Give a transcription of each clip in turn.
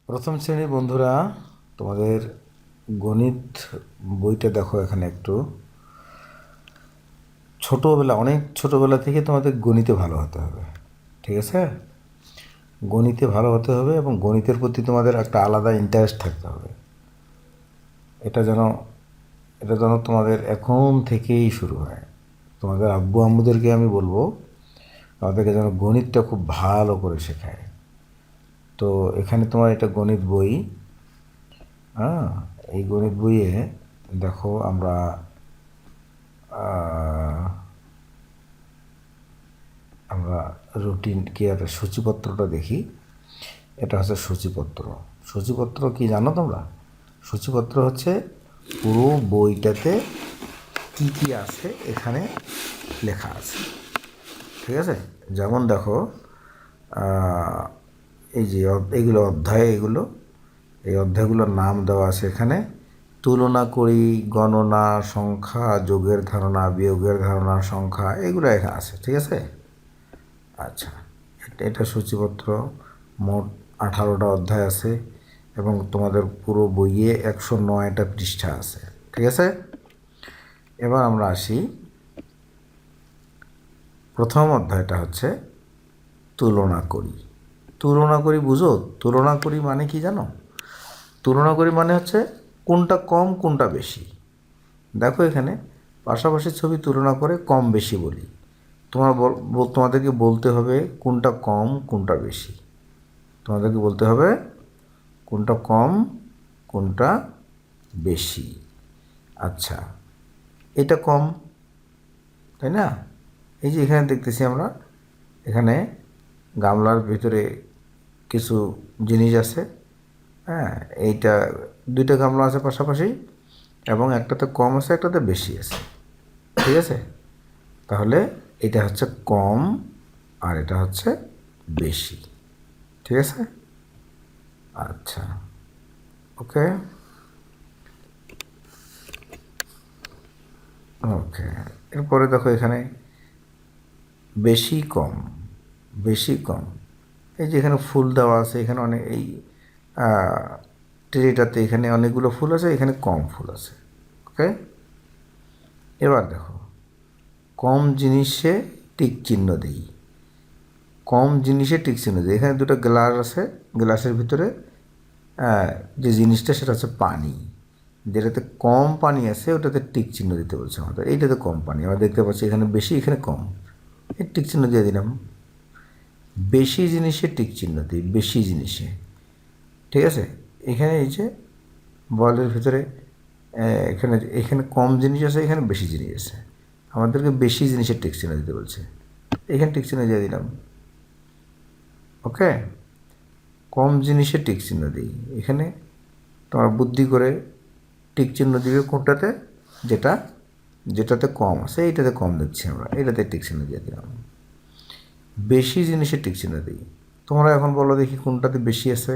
প্রথম শ্রেণীর বন্ধুরা, তোমাদের গণিত বইটা দেখো। এখানে একটু অনেক ছোটোবেলা থেকে তোমাদের গণিতে ভালো হতে হবে, ঠিক আছে? গণিতে ভালো হতে হবে এবং গণিতের প্রতি তোমাদের একটা আলাদা ইন্টারেস্ট থাকতে হবে। এটা যেন এটা যেন তোমাদের এখন থেকেই শুরু হয়। তোমাদের আব্বু আম্মুদেরকে আমি বলবো আমাদেরকে যেন গণিতটা খুব ভালো করে শেখায়। তো এখানে তোমার এটা গণিত বই। হ্যাঁ, এই গণিত বইয়ে দেখো আমরা আমরা রুটিন কি একটা সূচিপত্রটা দেখি। এটা হচ্ছে সূচিপত্র। সূচিপত্র কি জানো তোমরা? সূচিপত্র হচ্ছে পুরো বইটাতে কি কি আছে এখানে লেখা আছে, ঠিক আছে? যেমন দেখো, এই যে এইগুলো অধ্যায়, এই অধ্যায়গুলোর নাম দেওয়া আছে এখানে। তুলনা করি, গণনা, সংখ্যা, যোগের ধারণা, বিয়োগের ধারণা, সংখ্যা, এগুলো এখানে আছে, ঠিক আছে? আচ্ছা, এটা সূচিপত্র। মোট 18টা অধ্যায় আছে এবং তোমাদের পুরো বইয়ে 109টা পৃষ্ঠা আছে, ঠিক আছে? এবার আমরা আসি, প্রথম অধ্যায়টা হচ্ছে তুলনা করি। তুলনা করি বুঝো? তুলনা করি মানে কি জানো? তুলনা করি মানে হচ্ছে কোনটা কম কোনটা বেশি। দেখো এখানে পাশাপাশি ছবি তুলনা করে কম বেশি বলি। তোমাদেরকে বলতে হবে কোনটা কম কোনটা বেশি। তোমাদেরকে বলতে হবে কোনটা কম কোনটা বেশি। আচ্ছা, এটা কম, তাই না? এই যে এখানে দেখতেছি আমরা, এখানে গামলার ভিতরে কিছু জিনিস আছে। হ্যাঁ, এইটা দুইটা গামলা আছে পাশাপাশি এবং একটাতে কম আছে একটাতে বেশি আছে, ঠিক আছে? তাহলে এটা হচ্ছে কম আর এটা হচ্ছে বেশি, ঠিক আছে? আচ্ছা, ওকে ওকে। এরপরে দেখো এখানে বেশি কম, বেশি কম। এই যে এখানে ফুল দেওয়া আছে, এখানে অনেক, এই ট্রেটাতে এখানে অনেকগুলো ফুল আছে, এখানে কম ফুল আছে, ওকে? এবার দেখো, কম জিনিসে টিক চিহ্ন দিই। কম জিনিসে টিক চিহ্ন দিই। এখানে দুটো গ্লাস আছে, গ্লাসের ভিতরে যে জিনিসটা সেটা হচ্ছে পানি। যেটাতে কম পানি আছে ওটাতে টিক চিহ্ন দিতে বলছে আমাদের। এইটাতে কম পানি, আমরা দেখতে পাচ্ছি এখানে বেশি এখানে কম, এই টিক চিহ্ন দিয়ে দিলাম। বেশি জিনিসে টিক চিহ্ন দিই, বেশি জিনিসে, ঠিক আছে? এখানে এই যে বলের ভিতরে এখানে এখানে কম জিনিস আছে, এখানে বেশি জিনিস আছে, আমাদেরকে বেশি জিনিসের টিক চিহ্ন দিতে বলছে। এখানে টিক চিহ্ন দিয়ে দিলাম, ওকে? কম জিনিসে টিক চিহ্ন দিই। এখানে তোমার বুদ্ধি করে টিক চিহ্ন দিবে কোনটাতে, যেটাতে কম আছে এইটাতে কম দিচ্ছি আমরা, এইটাতে টিক চিহ্ন দিয়ে দিলাম। বেশি জিনিসে টিক চিহ্ন দিই। তোমরা এখন বলো দেখি কোনটাতে বেশি আছে?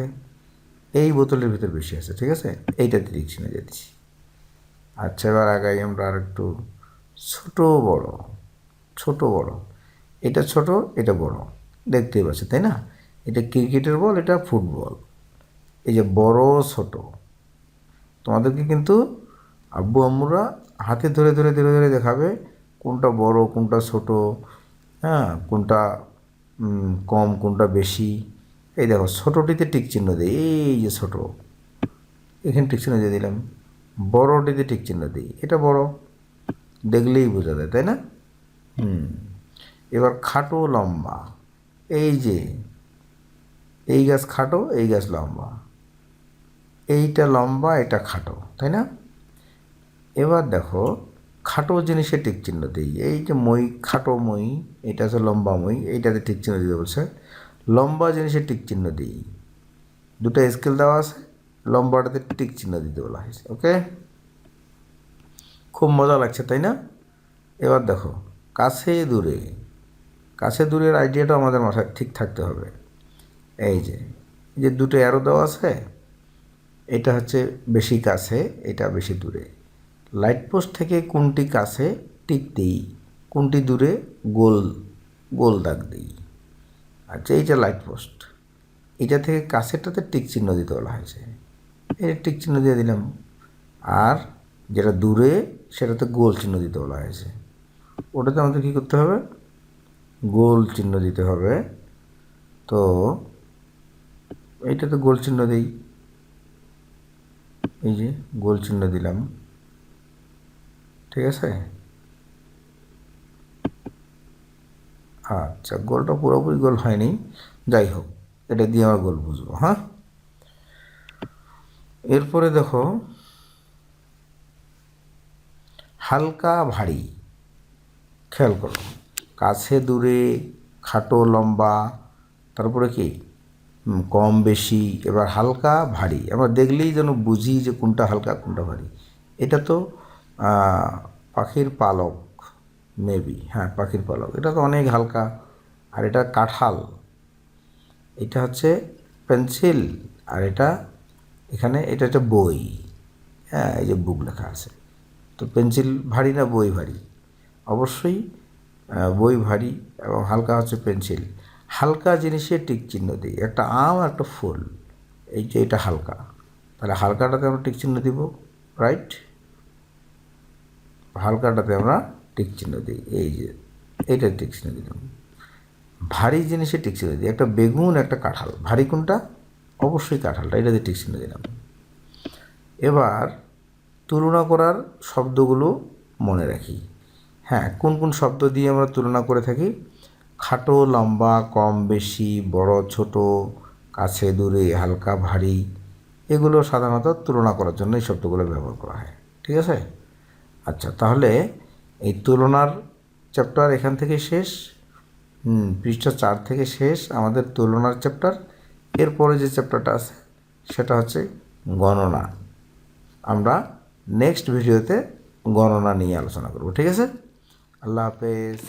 এই বোতলের ভিতর বেশি আছে, ঠিক আছে? এইটাতে টিক চিহ্ন দিয়ে দিচ্ছি। আচ্ছা, এবার আগাই আমরা আর একটু। ছোট বড়, ছোট বড়, এটা ছোট এটা বড়, দেখতেই পাচ্ছ তাই না? এটা ক্রিকেটের বল, এটা ফুটবল। এই যে বড় ছোট, তোমাদেরকে কিন্তু আব্বু আম্মুরা হাতে ধরে ধরে ধরে ধরে দেখাবে কোনটা বড় কোনটা ছোট, হ্যাঁ, কোনটা কম কোনটা বেশি। এই দেখো ছোটোটিতে টিক চিহ্ন দিই, এই যে ছোট, এখানে টিক চিহ্ন দিয়ে দিলাম। বড়টিতে টিক চিহ্ন দিই, এটা বড়, দেখলেই বোঝা যায় তাই না? এবার খাটো লম্বা, এই যে এই গাছ খাটো এই গাছ লম্বা, এইটা লম্বা এটা খাটো, তাই না? এবার দেখো খাটো জিনিসে টিক চিহ্ন দিই। এই যে মই, খাটো মই, এটা হচ্ছে লম্বা মই, এইটাতে টিক চিহ্ন দিতে বলছে। লম্বা জিনিসে টিক চিহ্ন দিই। দুটো স্কেল দেওয়া আছে, লম্বাটাতে টিক চিহ্ন দিতে বলা হয়েছে, ওকে? খুব মজা লাগছে তাই না? এবার দেখো কাছে দূরে, কাছে দূরের আইডিয়াটা আমাদের মাথায় ঠিক থাকতে হবে। এই যে দুটো অ্যারো দেওয়া আছে, এটা হচ্ছে বেশি কাছে, এটা বেশি দূরে। লাইট পোস্ট থেকে কোনটি কাছে টিক দিই, কোনটি দূরে গোল গোল দাগ দিই। আচ্ছা, এইটা লাইট পোস্ট, এটা থেকে কাছেরটাতে টিক চিহ্ন দিতে বলা হয়েছে, এই টিক চিহ্ন দিয়ে দিলাম। আর যেটা দূরে সেটাতে গোল চিহ্ন দিতে বলা হয়েছে, ওটাতে আমাদের কী করতে হবে, গোল চিহ্ন দিতে হবে। তো এইটাতে গোল চিহ্ন দিই, এই যে গোল চিহ্ন দিলাম, ঠিক আছে। আচ্ছা, গোলটা পুরোপুরি গোল হয়নি, যাই হোক, এটা দিয়ে আমরা গোল বুঝবো। হ্যাঁ, এরপরে দেখো হালকা ভারী, খেয়াল করো, কাছে দূরে, খাটো লম্বা, তারপরে কি কম বেশি, এবার হালকা ভারী। আমরা দেখলেই যেন বুঝি যে কোনটা হালকা কোনটা ভারী। এটা তো পাখির পালক, মেবি, হ্যাঁ পাখির পালক, এটা তো অনেক হালকা। আর এটা কাঁঠাল, এটা হচ্ছে পেন্সিল, আর এটা এখানে এটা একটা বই, হ্যাঁ এই যে বুক লেখা আছে। তো পেন্সিল ভারী না বই ভারী? অবশ্যই বই ভারী, এবং হালকা হচ্ছে পেন্সিল। হালকা জিনিসে টিক চিহ্ন দিই, একটা আম একটা ফুল, এই যে এটা হালকা, তাহলে হালকাটাতে আমরা টিক চিহ্ন দিব, রাইট? হালকাটাতে আমরা টিক চিহ্ন দিই, এই যে এইটা টিক চিহ্ন দিলাম। ভারী জিনিসে টিক চিহ্ন দিই, একটা বেগুন একটা কাঁঠাল, ভারী কোনটা? অবশ্যই কাঁঠালটা, এটাতে টিক চিহ্ন দিলাম। এবার তুলনা করার শব্দগুলো মনে রাখি। হ্যাঁ, কোন কোন শব্দ দিয়ে আমরা তুলনা করে থাকি? খাটো লম্বা, কম বেশি, বড় ছোট, কাছে দূরে, হালকা ভারী, এগুলো সাধারণত তুলনা করার জন্য এই শব্দগুলো ব্যবহার করা হয়, ঠিক আছে। আচ্ছা, তাহলে এই তুলনার চ্যাপ্টার এখান থেকে শেষ, পৃষ্ঠা 4 থেকে শেষ আমাদের তুলনার চ্যাপ্টার। এরপরে যে চ্যাপ্টারটা আছে সেটা হচ্ছে গণনা। আমরা নেক্সট ভিডিওতে গণনা নিয়ে আলোচনা করব, ঠিক আছে। আল্লাহ হাফেজ।